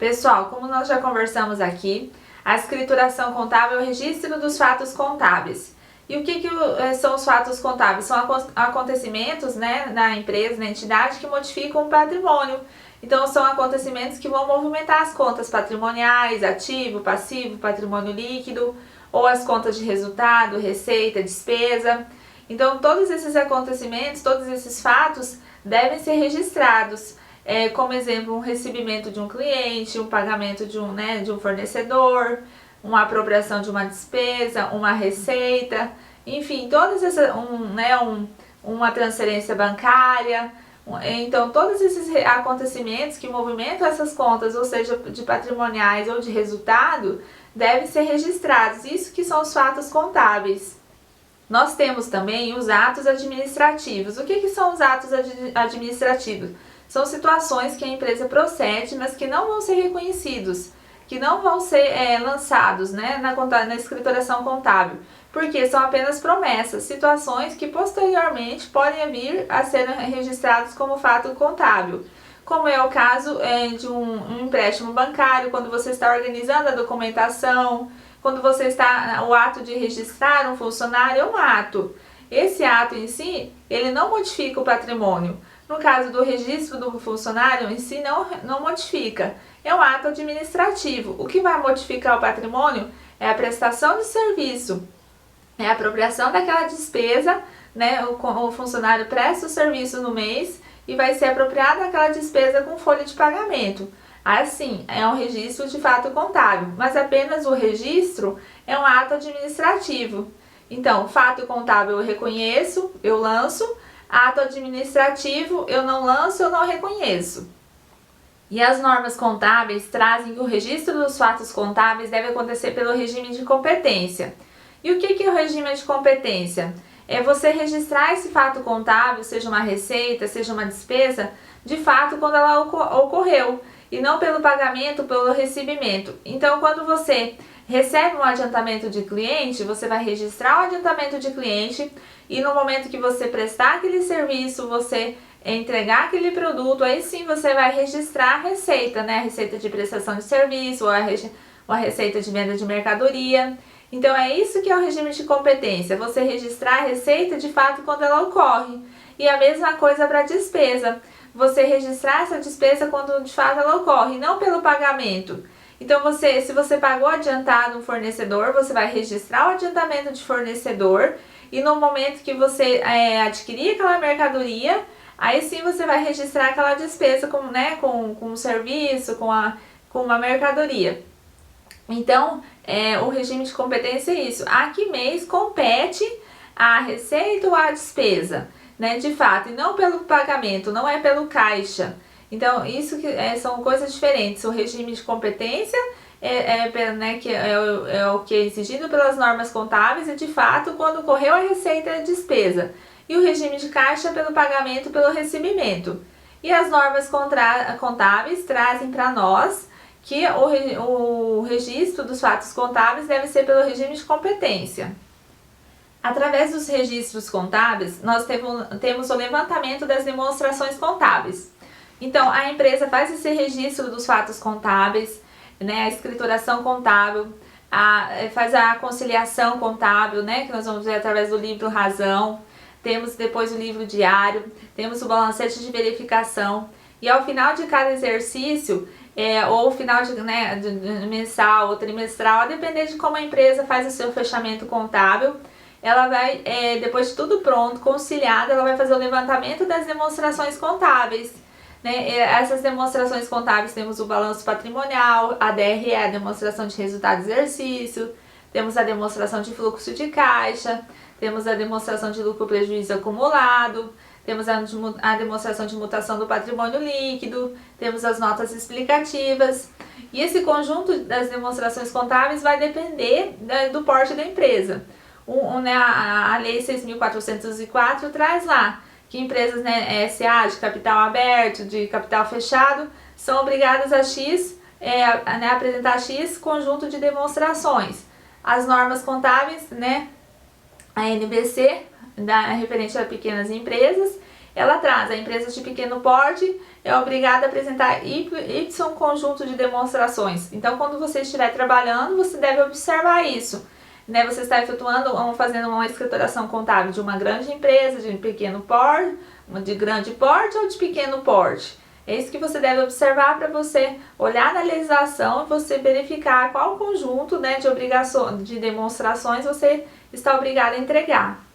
Pessoal, como nós já conversamos aqui, a escrituração contábil é o registro dos fatos contábeis. E o que são os fatos contábeis? São acontecimentos, né, na empresa, na entidade, que modificam o patrimônio. Então, são acontecimentos que vão movimentar as contas patrimoniais, ativo, passivo, patrimônio líquido, ou as contas de resultado, receita, despesa. Então, todos esses acontecimentos, todos esses fatos devem ser registrados. Como exemplo, um recebimento de um cliente, um pagamento de um fornecedor, uma apropriação de uma despesa, uma receita, enfim, todas essas, uma transferência bancária. Então, todos esses acontecimentos que movimentam essas contas, ou seja, de patrimoniais ou de resultado, devem ser registrados. Isso que são os fatos contábeis. Nós temos também os atos administrativos. O que são os atos administrativos? São situações que a empresa procede, mas que não vão ser reconhecidos, que não vão ser lançados, né, na escrituração contábil, porque são apenas promessas, situações que posteriormente podem vir a ser registrados como fato contábil. Como é o caso de um empréstimo bancário, quando você está organizando a documentação, quando você está, o ato de registrar um funcionário é um ato. Esse ato em si, ele não modifica o patrimônio. No caso do registro do funcionário em si, não modifica. É um ato administrativo. O que vai modificar o patrimônio é a prestação de serviço, é a apropriação daquela despesa, né? O funcionário presta o serviço no mês e vai ser apropriada aquela despesa com folha de pagamento. Assim, é um registro de fato contábil, mas apenas o registro é um ato administrativo. Então, fato contábil eu reconheço, eu lanço. Ato administrativo, eu não lanço, eu não reconheço. E as normas contábeis trazem que o registro dos fatos contábeis deve acontecer pelo regime de competência. E o que é o regime de competência? É você registrar esse fato contábil, seja uma receita, seja uma despesa, de fato quando ela ocorreu, e não pelo pagamento, pelo recebimento. Então, quando você recebe um adiantamento de cliente, você vai registrar o adiantamento de cliente e no momento que você prestar aquele serviço, você entregar aquele produto, aí sim você vai registrar a receita, né? A receita de prestação de serviço ou a receita de venda de mercadoria. Então é isso que é o regime de competência, você registrar a receita de fato quando ela ocorre. E a mesma coisa para a despesa, você registrar essa despesa quando de fato ela ocorre, não pelo pagamento. Então, se você pagou adiantado um fornecedor, você vai registrar o adiantamento de fornecedor e no momento que você adquirir aquela mercadoria, aí sim você vai registrar aquela despesa com o serviço, com uma mercadoria. Então, o regime de competência é isso. A que mês compete a receita ou a despesa, né, de fato, e não pelo pagamento, não é pelo caixa. Então, isso são coisas diferentes. O regime de competência é o que é exigido pelas normas contábeis e, de fato, quando ocorreu a receita e a despesa. E o regime de caixa é pelo pagamento, pelo recebimento. E as normas contábeis trazem para nós que o registro dos fatos contábeis deve ser pelo regime de competência. Através dos registros contábeis, nós temos o levantamento das demonstrações contábeis. Então, a empresa faz esse registro dos fatos contábeis, né, a escrituração contábil, faz a conciliação contábil, né, que nós vamos ver através do livro Razão, temos depois o livro diário, temos o balancete de verificação, e ao final de cada exercício, ou final de mensal ou trimestral, a depender de como a empresa faz o seu fechamento contábil, ela vai, depois de tudo pronto, conciliado, ela vai fazer o levantamento das demonstrações contábeis. Né? Essas demonstrações contábeis temos o balanço patrimonial, a DRE, a demonstração de resultado de exercício, temos a demonstração de fluxo de caixa, temos a demonstração de lucro prejuízo acumulado, temos a demonstração de mutação do patrimônio líquido, temos as notas explicativas. E esse conjunto das demonstrações contábeis vai depender do porte da empresa. A Lei 6.404 traz lá que empresas SA de capital aberto, de capital fechado, são obrigadas a apresentar X conjunto de demonstrações. As normas contábeis, a NBC, referente a pequenas empresas, ela traz a empresa de pequeno porte é obrigada a apresentar Y conjunto de demonstrações. Então, quando você estiver trabalhando, você deve observar isso. Né? Você está efetuando ou fazendo uma escrituração contábil de uma grande empresa, de pequeno porte, de grande porte ou de pequeno porte. É isso que você deve observar para você olhar na legislação e você verificar qual conjunto, né, de obrigações, de demonstrações você está obrigado a entregar.